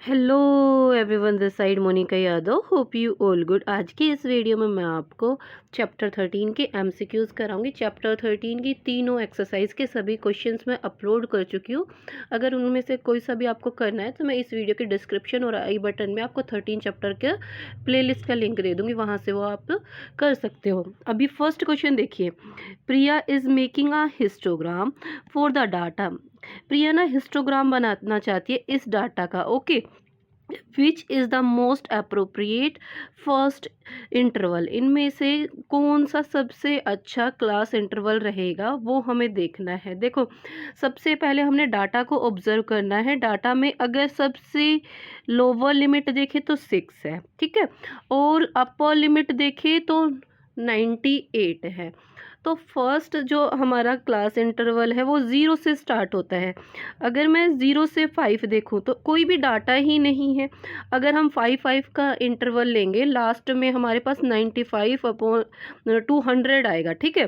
Hello everyone, this side Monika Yadav. Hope you all good. आज की इस वीडियो में मैं आपको चैप्टर 13 के एमसीक्यूज़ कराऊंगी। चैप्टर 13 की तीनों एक्सरसाइज के सभी क्वेश्चंस मैं अपलोड कर चुकी हूँ। अगर उनमें से कोई सा भी आपको करना है तो मैं इस वीडियो के डिस्क्रिप्शन और आई बटन में आपको 13 चैप्टर के प्लेलिस्ट का लिंक दे दूँगी, वहाँ से वो आप कर सकते हो। अभी फर्स्ट क्वेश्चन देखिए। Priya is making a histogram for the data. Priya ना हिस्टोग्राम बनाना चाहती है इस डाटा का। Okay, which is the most appropriate first interval. इनमें से कौन सा सबसे अच्छा क्लास इंटरवल रहेगा वो हमें देखना है। देखो, सबसे पहले हमने डाटा को ऑब्जर्व करना है। डाटा में अगर सबसे लोअर लिमिट देखें तो 6 है, ठीक है, और अपर लिमिट देखें तो 98 है। तो फर्स्ट जो हमारा क्लास इंटरवल है वो 0 से स्टार्ट होता है। अगर मैं 0 से 5 देखूँ तो कोई भी डाटा ही नहीं है। अगर हम 5 का इंटरवल लेंगे, लास्ट में हमारे पास 95 अपॉन 200 आएगा, ठीक है,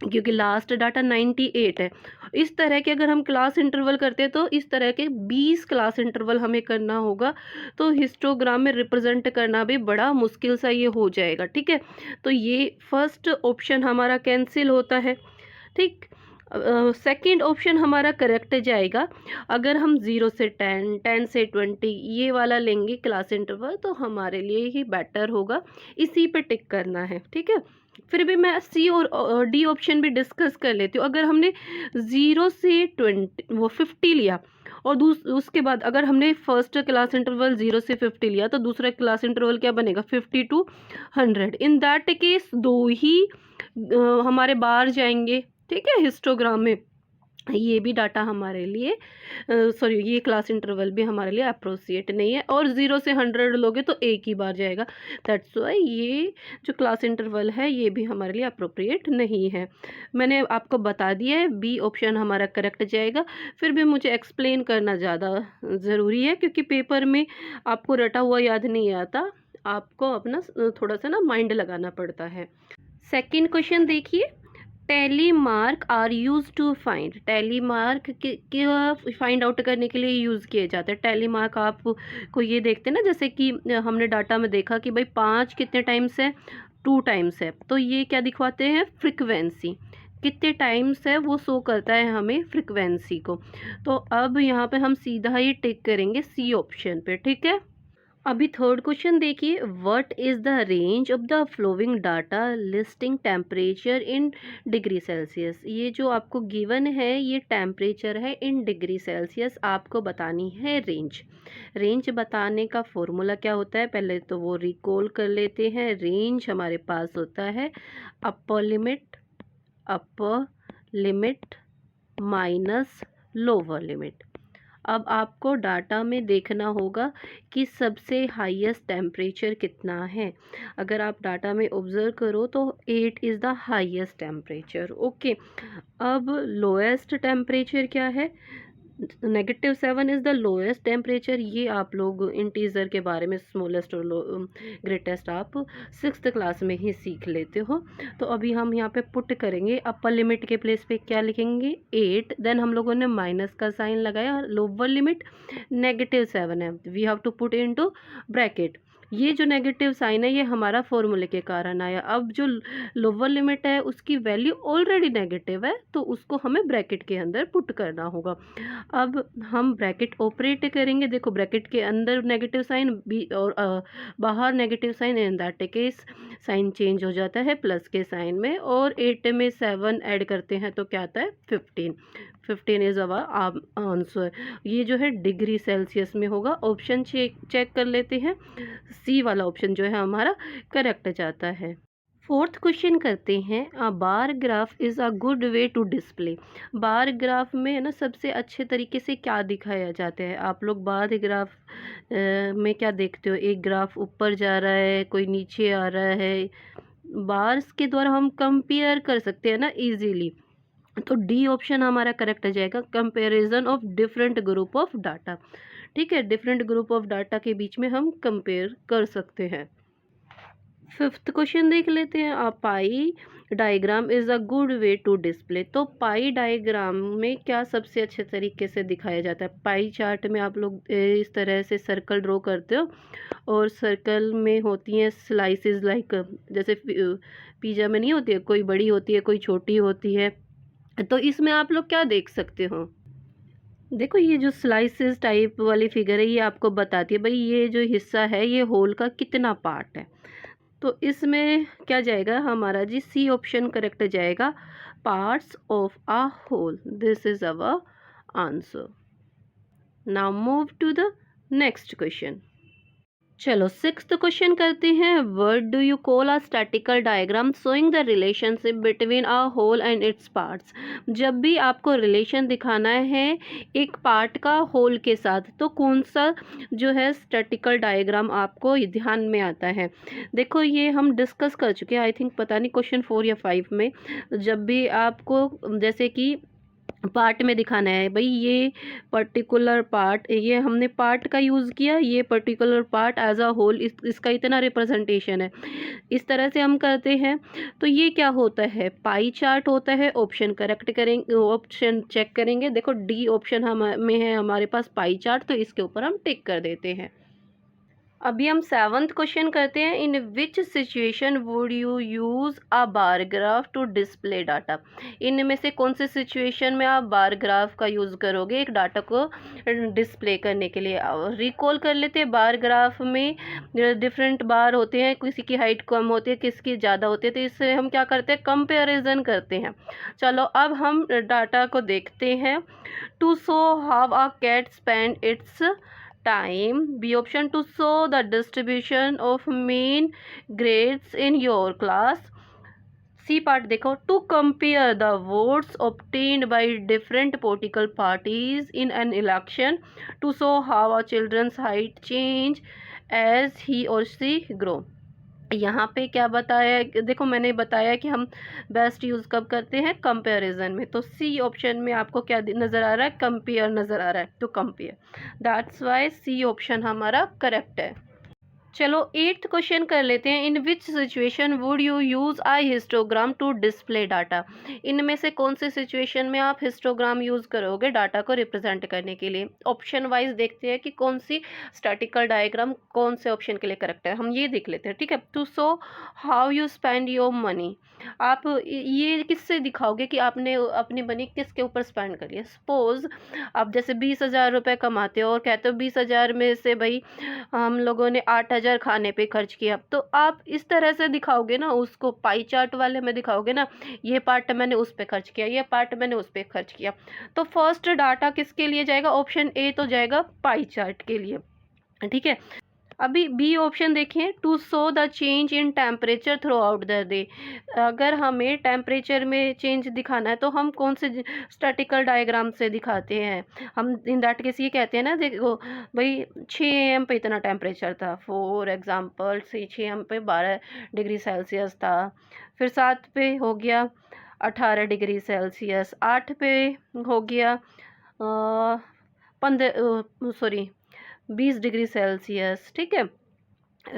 क्योंकि लास्ट डाटा 98 है। इस तरह के अगर हम क्लास इंटरवल करते हैं तो इस तरह के 20 क्लास इंटरवल हमें करना होगा। तो हिस्टोग्राम में रिप्रेजेंट करना भी बड़ा मुश्किल सा ये हो जाएगा, ठीक है। तो ये फर्स्ट ऑप्शन हमारा कैंसिल होता है, ठीक। सेकंड ऑप्शन हमारा करेक्ट जाएगा। अगर हम 0 से 10, 10 से 20 ये वाला लेंगे क्लास इंटरवल तो हमारे लिए ही बेटर होगा। इसी पे टिक करना है, ठीक है। फिर भी मैं सी और डी ऑप्शन भी डिस्कस कर लेती हूँ। अगर हमने 0 से 50 लिया और उसके बाद अगर हमने फर्स्ट क्लास इंटरवल 0 से 50 लिया तो दूसरा क्लास इंटरवल क्या बनेगा, 50 टू 100। इन दैट केस दो ही हमारे बाहर जाएंगे, ठीक है, हिस्टोग्राम में। ये भी डाटा हमारे लिए सॉरी, ये क्लास इंटरवल भी हमारे लिए अप्रोप्रिएट नहीं है। और 0 से 100 लोगे तो एक ही बार जाएगा। दैट्स वाई ये जो क्लास इंटरवल है ये भी हमारे लिए अप्रोप्रिएट नहीं है। मैंने आपको बता दिया है, बी ऑप्शन हमारा करेक्ट जाएगा। फिर भी मुझे एक्सप्लेन करना ज़्यादा ज़रूरी है क्योंकि पेपर में आपको रटा हुआ याद नहीं आता, आपको अपना थोड़ा सा ना माइंड लगाना पड़ता है। सेकंड क्वेश्चन देखिए। Tally mark are use to find. Tally mark find out करने के लिए यूज़ किए जाते हैं। टैली मार्क आप को ये देखते हैं ना, जैसे कि हमने डाटा में देखा कि भाई 5 कितने टाइम्स है, 2 टाइम्स है, तो ये क्या दिखवाते हैं, फ्रिक्वेंसी कितने टाइम्स है वो शो करता है हमें फ्रिक्वेंसी को। तो अब यहाँ पे हम सीधा ही टिक करेंगे सी ऑप्शन पे, ठीक है। अभी थर्ड क्वेश्चन देखिए। What is the range of the flowing data listing temperature in degree Celsius. ये जो आपको गिवन है ये टेम्परेचर है इन डिग्री सेल्सियस, आपको बतानी है रेंज। रेंज बताने का फॉर्मूला क्या होता है, पहले तो वो रिकॉल कर लेते हैं। रेंज हमारे पास होता है upper limit minus lower limit. अब आपको डाटा में देखना होगा कि सबसे हाईएस्ट टेम्परेचर कितना है। अगर आप डाटा में ऑब्जर्व करो तो 8 is the highest temperature, okay. अब लोएस्ट टेम्परेचर क्या है, -7 इज़ द लोएस्ट टेम्परेचर। ये आप लोग इंटीजर के बारे में स्मॉलेस्ट और ग्रेटेस्ट आप 6th क्लास में ही सीख लेते हो। तो अभी हम यहाँ पे पुट करेंगे, अपर लिमिट के प्लेस पे क्या लिखेंगे, 8, देन हम लोगों ने माइनस का साइन लगाया, लोअर लिमिट -7 है, we have to put into bracket. ये जो नेगेटिव साइन है ये हमारा फॉर्मूले के कारण आया। अब जो लोअर लिमिट है उसकी वैल्यू ऑलरेडी नेगेटिव है तो उसको हमें ब्रैकेट के अंदर पुट करना होगा। अब हम ब्रैकेट ऑपरेट करेंगे। देखो, ब्रैकेट के अंदर नेगेटिव साइन बी और बाहर negative sign, in that case sign change हो जाता है प्लस के साइन में। और 8 में 7 ऐड करते हैं तो क्या आता है, 15। 15 इज़ अवर आंसर। ये जो है डिग्री सेल्सियस में होगा। ऑप्शन चेक कर लेते हैं। सी वाला ऑप्शन जो है हमारा करेक्ट जाता है। फोर्थ क्वेश्चन करते हैं। A bar graph is a good way to display. Bar graph में है ना सबसे अच्छे तरीके से क्या दिखाया जाता है। आप लोग बार ग्राफ में क्या देखते हो, एक ग्राफ ऊपर जा रहा है, कोई नीचे आ रहा है। बार्स के द्वारा हम कंपेयर कर सकते हैं ना इजीली। तो डी ऑप्शन हमारा करेक्ट आ जाएगा, comparison of different group of data, ठीक है। डिफरेंट ग्रुप ऑफ डाटा के बीच में हम कंपेयर कर सकते हैं। फिफ्थ क्वेश्चन देख लेते हैं। A pie diagram is a good way to display. तो पाई डायग्राम में क्या सबसे अच्छे तरीके से दिखाया जाता है? पाई चार्ट में आप लोग इस तरह से सर्कल ड्रॉ करते हो और सर्कल में होती हैं स्लाइसेस, लाइक जैसे पिज़्ज़ा में नहीं होती है, कोई बड़ी होती है कोई छोटी होती है। तो इसमें आप लोग क्या देख सकते हो? देखो ये जो स्लाइसेस टाइप वाली फिगर है ये आपको बताती है भाई ये जो हिस्सा है ये होल का कितना पार्ट है। तो इसमें क्या जाएगा हमारा जी? सी ऑप्शन करेक्ट जाएगा, parts of a whole. This is our answer. Now move to the next question. चलो सिक्स्थ क्वेश्चन करते हैं। What do you call a statical diagram showing the relationship between a whole and its parts. जब भी आपको relation दिखाना है एक part का होल के साथ तो कौन सा जो है स्टैटिकल डायग्राम आपको ध्यान में आता है? देखो ये हम डिस्कस कर चुके हैं, आई थिंक पता नहीं क्वेश्चन 4 या 5 में। जब भी आपको जैसे कि पार्ट में दिखाना है भाई ये पर्टिकुलर पार्ट, ये हमने पार्ट का यूज़ किया, ये particular part as a whole इसका इतना रिप्रेजेंटेशन है, इस तरह से हम करते हैं। तो ये क्या होता है? पाई चार्ट होता है। ऑप्शन करेक्ट करेंगे, ऑप्शन चेक करेंगे। देखो डी ऑप्शन हम में है हमारे पास पाई चार्ट, तो इसके ऊपर हम टिक कर देते हैं। अभी हम सेवंथ क्वेश्चन करते हैं। In which situation would you use a bar graph to display data. इनमें से कौन से सिचुएशन में आप बार ग्राफ का यूज़ करोगे एक डाटा को डिस्प्ले करने के लिए? रिकॉल कर लेते हैं, बार ग्राफ में डिफरेंट बार होते हैं, किसी की हाइट कम होती है किसकी ज़्यादा होती है, तो इससे हम क्या करते हैं? कंपेरिजन करते हैं। चलो अब हम डाटा को देखते हैं। To show how a cat spend its time. B option to show the distribution of mean grades in your class. C part देखो, to compare the votes obtained by different political parties in an election, to show how a children's height change as he or she grow. यहाँ पे क्या बताया है? देखो मैंने बताया कि हम बेस्ट यूज़ कब करते हैं? कंपैरिजन में। तो सी ऑप्शन में आपको क्या नज़र आ रहा है? कंपेयर नज़र आ रहा है, तो compare, that's why C option हमारा करेक्ट है। चलो एट्थ क्वेश्चन कर लेते हैं। In which situation would you use a histogram to display data. इनमें से कौन से सिचुएशन में आप हिस्टोग्राम यूज़ करोगे डाटा को रिप्रेजेंट करने के लिए? ऑप्शन वाइज देखते हैं कि कौन सी स्टैटिकल डायग्राम कौन से ऑप्शन के लिए करेक्ट है। हम ये देख लेते हैं, ठीक है। To show how you spend your money. आप ये किससे दिखाओगे कि आपने अपनी मनी किसके ऊपर स्पेंड करी है? सपोज आप जैसे 20,000 रुपये कमाते हो और कहते हो 20,000 में से भाई हम लोगों ने 8,000 खाने पे खर्च किया, तो आप इस तरह से दिखाओगे ना उसको, पाई चार्ट वाले में दिखाओगे ना, ये पार्ट मैंने उस पे खर्च किया, ये पार्ट मैंने उस पे खर्च किया। तो फर्स्ट डाटा किसके लिए जाएगा? ऑप्शन ए तो जाएगा पाई चार्ट के लिए, ठीक है। अभी बी ऑप्शन देखें, to show the change in temperature throughout the day. अगर हमें टेम्परेचर में चेंज दिखाना है तो हम कौन से स्टैटिकल डायग्राम से दिखाते हैं? हम इन दैट केस ये कहते हैं ना, देखो भाई 6 AM पे इतना टेम्परेचर था, फॉर एग्जांपल से 6 AM पे 12 डिग्री सेल्सियस था, फिर 7 पे हो गया 18 डिग्री सेल्सियस, 8 पे हो गया 20 डिग्री सेल्सियस, ठीक है।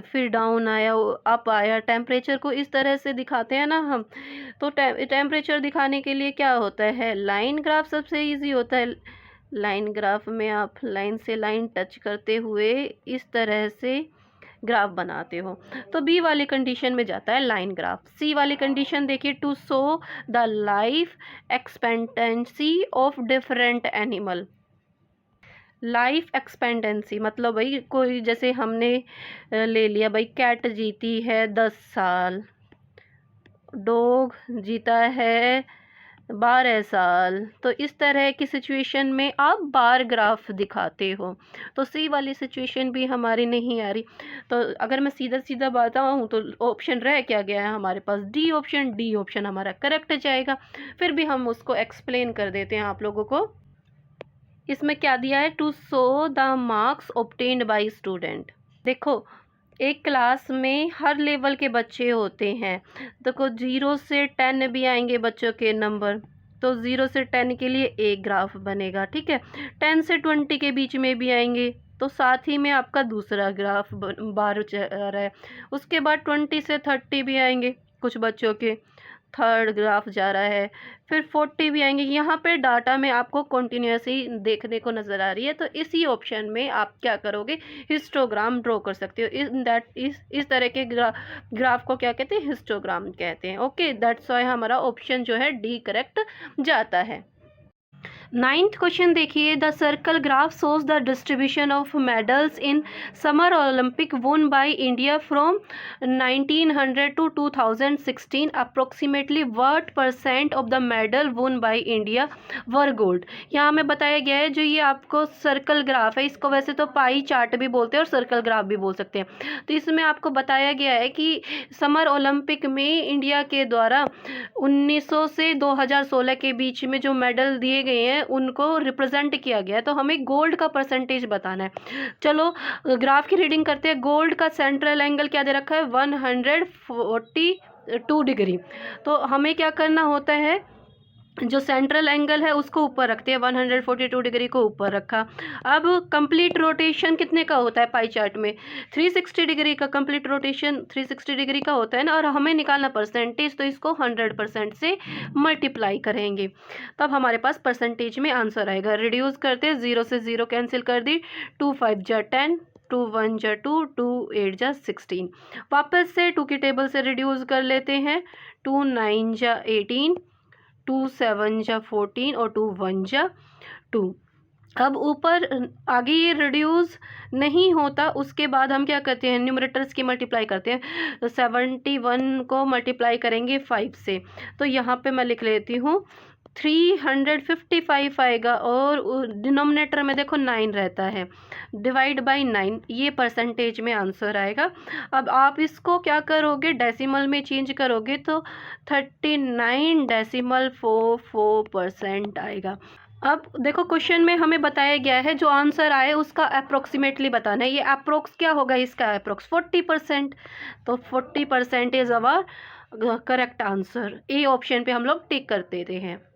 फिर डाउन आया, अप आया, टेम्परेचर को इस तरह से दिखाते हैं ना हम। तो टेम्परेचर दिखाने के लिए क्या होता है? लाइन ग्राफ सबसे इजी होता है। लाइन ग्राफ में आप लाइन से लाइन टच करते हुए इस तरह से ग्राफ बनाते हो, तो बी वाली कंडीशन में जाता है लाइन ग्राफ। सी वाली कंडीशन देखिए, to show the life expectancy of different animal. Life expectancy मतलब भाई कोई जैसे हमने ले लिया भाई, कैट जीती है 10 साल, डॉग जीता है 12 साल, तो इस तरह की सिचुएशन में आप बार ग्राफ दिखाते हो। तो सी वाली सिचुएशन भी हमारी नहीं आ रही, तो अगर मैं सीधा सीधा बताऊँ तो ऑप्शन रह क्या गया है हमारे पास? D option. डी ऑप्शन हमारा करेक्ट जाएगा। फिर भी हम उसको एक्सप्लेन कर देते हैं आप लोगों को। इसमें क्या दिया है? To show the marks obtained by student. देखो एक क्लास में हर लेवल के बच्चे होते हैं, देखो 0 से 10 भी आएंगे बच्चों के नंबर, तो 0 से 10 के लिए एक ग्राफ बनेगा, ठीक है। 10 से 20 के बीच में भी आएंगे तो साथ ही में आपका दूसरा ग्राफ बार जा रहा है। उसके बाद 20 से 30 भी आएंगे कुछ बच्चों के, थर्ड ग्राफ जा रहा है, फिर 40 भी आएंगे। यहाँ पे डाटा में आपको कंटिन्यूसली देखने को नज़र आ रही है, तो इसी ऑप्शन में आप क्या करोगे, हिस्टोग्राम ड्रॉ कर सकते हो। इस तरह के ग्राफ को क्या कहते हैं, हिस्टोग्राम कहते हैं। ओके, दैट्स वाई हमारा ऑप्शन जो है डी करेक्ट जाता है। 9th क्वेश्चन देखिए, the circle graph shows the distribution of medals in summer Olympic won by India from 1900 to 2016। Approximately what percent of the medal won by India were gold. यहाँ हमें बताया गया है, जो ये आपको सर्कल ग्राफ है, इसको वैसे तो पाई चार्ट भी बोलते हैं और सर्कल ग्राफ भी बोल सकते हैं। तो इसमें आपको बताया गया है कि समर ओलंपिक में इंडिया के द्वारा 1900 से 2016 के बीच में जो मेडल दिए गए हैं उनको रिप्रेजेंट किया गया है। तो हमें गोल्ड का परसेंटेज बताना है। चलो ग्राफ की रीडिंग करते हैं। गोल्ड का सेंट्रल एंगल क्या दे रखा है, 142 डिग्री। तो हमें क्या करना होता है, जो सेंट्रल एंगल है उसको ऊपर रखते हैं, 142 डिग्री को ऊपर रखा। अब कंप्लीट रोटेशन कितने का होता है पाई चार्ट में, 360 डिग्री का कंप्लीट रोटेशन 360 डिग्री का होता है ना, और हमें निकालना परसेंटेज, तो इसको 100% से मल्टीप्लाई करेंगे, तब हमारे पास परसेंटेज में आंसर आएगा। रिड्यूस करते हैं, 0 से 0 कैंसिल कर दी, 2 5 जा 10, 2 1 जा 2, 2 8 जा 16। वापस से 2 की टेबल से रिड्यूस कर लेते हैं, 2 9 जा 18, 2 7 जा 14 और 2 1 जा 2। अब ऊपर आगे ये रिड्यूस नहीं होता, उसके बाद हम क्या करते हैं, न्यूमरेटर्स की मल्टीप्लाई करते हैं। 71 को मल्टीप्लाई करेंगे 5 से, तो यहाँ पे मैं लिख लेती हूँ 355 आएगा, और डिनोमिनेटर में देखो 9 रहता है, डिवाइड बाय 9, ये परसेंटेज में आंसर आएगा। अब आप इसको क्या करोगे, डेसिमल में चेंज करोगे तो 39.44% आएगा। अब देखो क्वेश्चन में हमें बताया गया है, जो आंसर आए उसका अप्रोक्सीमेटली बताना है। ये अप्रोक्स क्या होगा, इसका अप्रोक्स 40%, तो 40% is our correct answer. A option पे हम लोग टिक कर देते हैं।